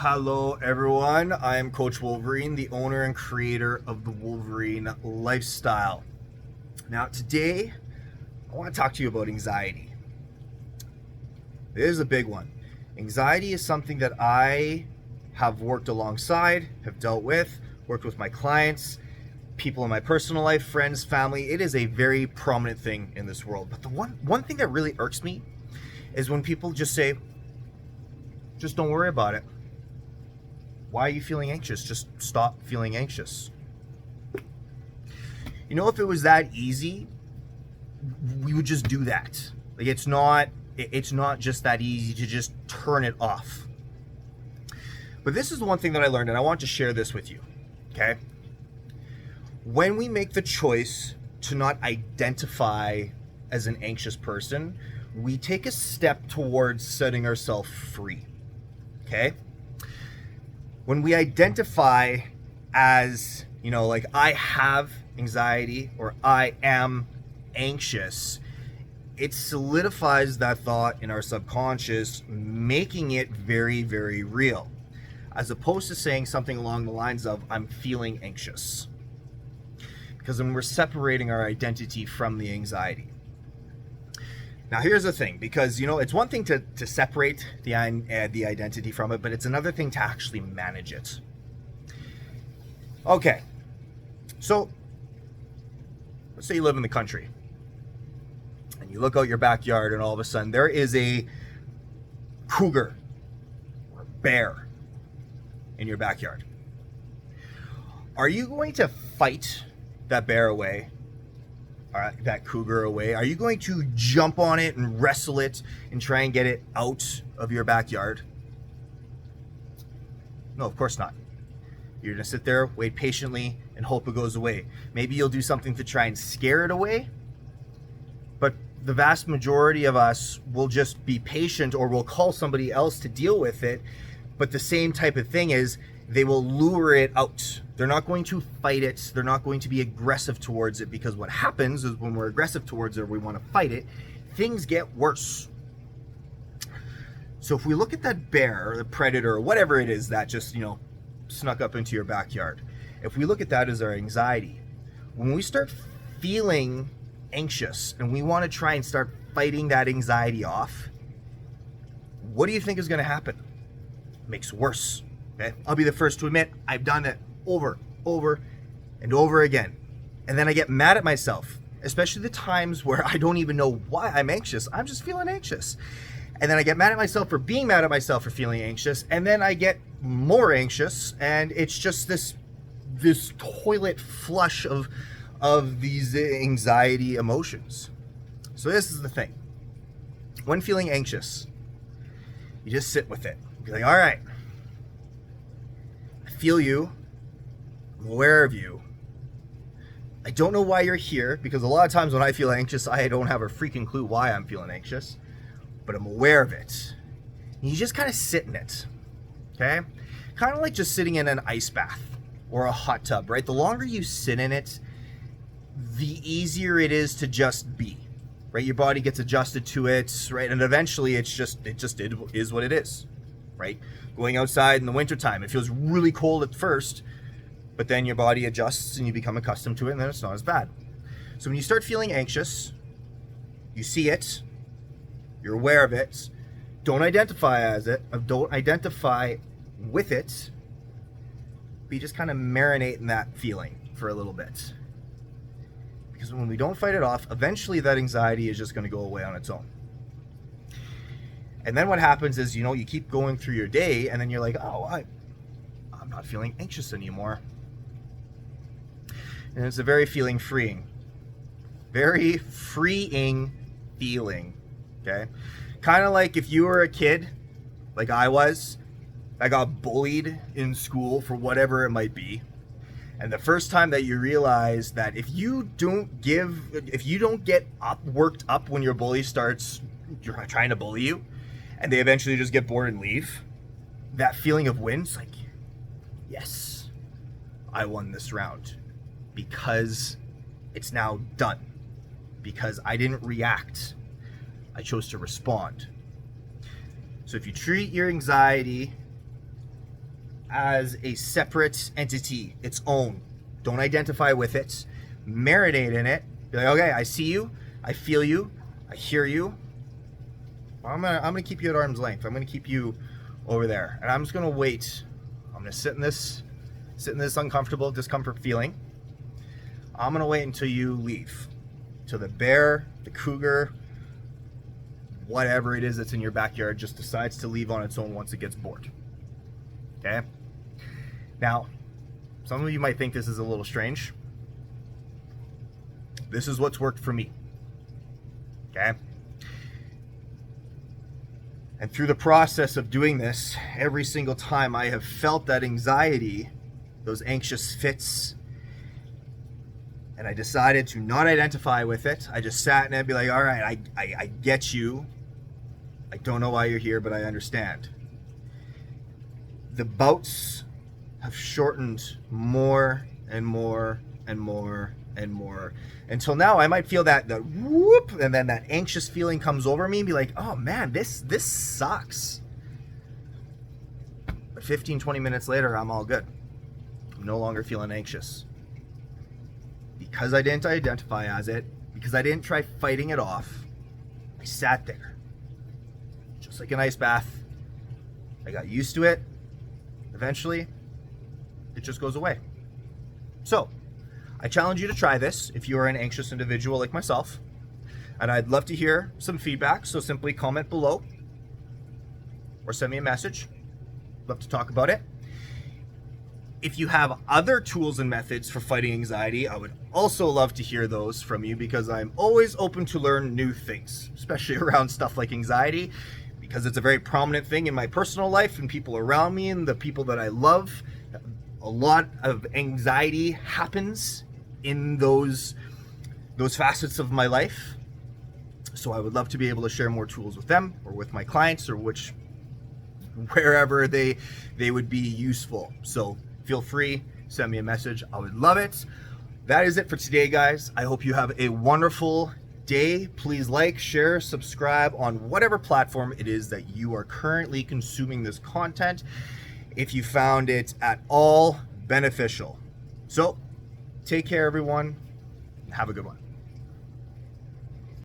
Hello everyone, I am Coach Wolverine, the owner and creator of the Wolverine Lifestyle. Now today, I want to talk to you about anxiety. It is a big one. Anxiety is something that I have worked alongside, have dealt with, worked with my clients, people in my personal life, friends, family. It is a very prominent thing in this world. But the one thing that really irks me is when people just say, just don't worry about it. Why are you feeling anxious? Just stop feeling anxious. You know, if it was that easy, we would just do that. Like it's not just that easy to just turn it off. But this is the one thing that I learned, and I want to share this with you, okay? When we make the choice to not identify as an anxious person, we take a step towards setting ourselves free, okay? When we identify as, like I have anxiety or I am anxious, it solidifies that thought in our subconscious, making it very, very real, as opposed to saying something along the lines of, I'm feeling anxious. Because when we're separating our identity from the anxiety. Now here's the thing, because it's one thing to separate the identity from it, but it's another thing to actually manage it. Okay, so let's say you live in the country and you look out your backyard and all of a sudden there is a cougar or a bear in your backyard. Are you going to fight that bear away? That cougar away? Are you going to jump on it and wrestle it and try and get it out of your backyard? No, of course not. You're going to sit there, wait patiently, and hope it goes away. Maybe you'll do something to try and scare it away, but the vast majority of us will just be patient, or we'll call somebody else to deal with it. But the same type of thing is, they will lure it out. They're not going to fight it. They're not going to be aggressive towards it, because what happens is when we're aggressive towards it or we want to fight it, things get worse. So if we look at that bear or the predator or whatever it is that just, snuck up into your backyard, if we look at that as our anxiety, when we start feeling anxious and we want to try and start fighting that anxiety off, what do you think is going to happen? It makes it worse. Okay? I'll be the first to admit I've done it over and over again. And then I get mad at myself, especially the times where I don't even know why I'm anxious. I'm just feeling anxious. And then I get mad at myself for being mad at myself for feeling anxious. And then I get more anxious. And it's just this toilet flush of these anxiety emotions. So this is the thing. When feeling anxious, you just sit with it. Be like, all right, I feel you. I'm aware of you. I don't know why you're here, because a lot of times when I feel anxious, I don't have a freaking clue why I'm feeling anxious, but I'm aware of it. And you just kind of sit in it, okay? Kind of like just sitting in an ice bath or a hot tub, right? The longer you sit in it, the easier it is to just be, right? Your body gets adjusted to it, right? And eventually it is what it is, right? Going outside in the wintertime, it feels really cold at first, but then your body adjusts and you become accustomed to it, and then it's not as bad. So when you start feeling anxious, you see it, you're aware of it, don't identify as it, don't identify with it, but you just kind of marinate in that feeling for a little bit. Because when we don't fight it off, eventually that anxiety is just going to go away on its own. And then what happens is, you keep going through your day, and then you're like, oh, I'm not feeling anxious anymore. And it's a very freeing feeling, okay? Kind of like if you were a kid, like I was, I got bullied in school for whatever it might be. And the first time that you realize that if you don't get worked up when your bully starts trying to bully you, and they eventually just get bored and leave, that feeling of win's like, yes, I won this round, because it's now done, because I didn't react, I chose to respond. So if you treat your anxiety as a separate entity, its own. Don't identify with it. Marinate in it. Be like, okay, I see you, I feel you, I hear you. I'm gonna keep you at arm's length. I'm gonna keep you over there, and I'm just gonna wait. I'm gonna sit in this uncomfortable discomfort feeling. I'm gonna wait until you leave, till the bear, the cougar, whatever it is that's in your backyard just decides to leave on its own once it gets bored. Okay? Now, some of you might think this is a little strange. This is what's worked for me. Okay? And through the process of doing this, every single time I have felt that anxiety, those anxious fits, and I decided to not identify with it. I just sat and I'd be like, all right, I get you. I don't know why you're here, but I understand. The bouts have shortened more and more and more and more, until now I might feel that whoop, and then that anxious feeling comes over me and be like, oh man, this sucks. But 15-20 minutes later, I'm all good. I'm no longer feeling anxious. Because I didn't identify as it, because I didn't try fighting it off, I sat there. Just like an ice bath. I got used to it. Eventually, it just goes away. So, I challenge you to try this if you are an anxious individual like myself. And I'd love to hear some feedback, so simply comment below or send me a message. Love to talk about it. If you have other tools and methods for fighting anxiety, I would also love to hear those from you, because I'm always open to learn new things, especially around stuff like anxiety, because it's a very prominent thing in my personal life and people around me and the people that I love. A lot of anxiety happens in those facets of my life. So I would love to be able to share more tools with them or with my clients, or wherever they would be useful. So feel free, send me a message. I would love it. That is it for today, guys. I hope you have a wonderful day. Please like, share, subscribe on whatever platform it is that you are currently consuming this content, if you found it at all beneficial. So take care, everyone, and have a good one.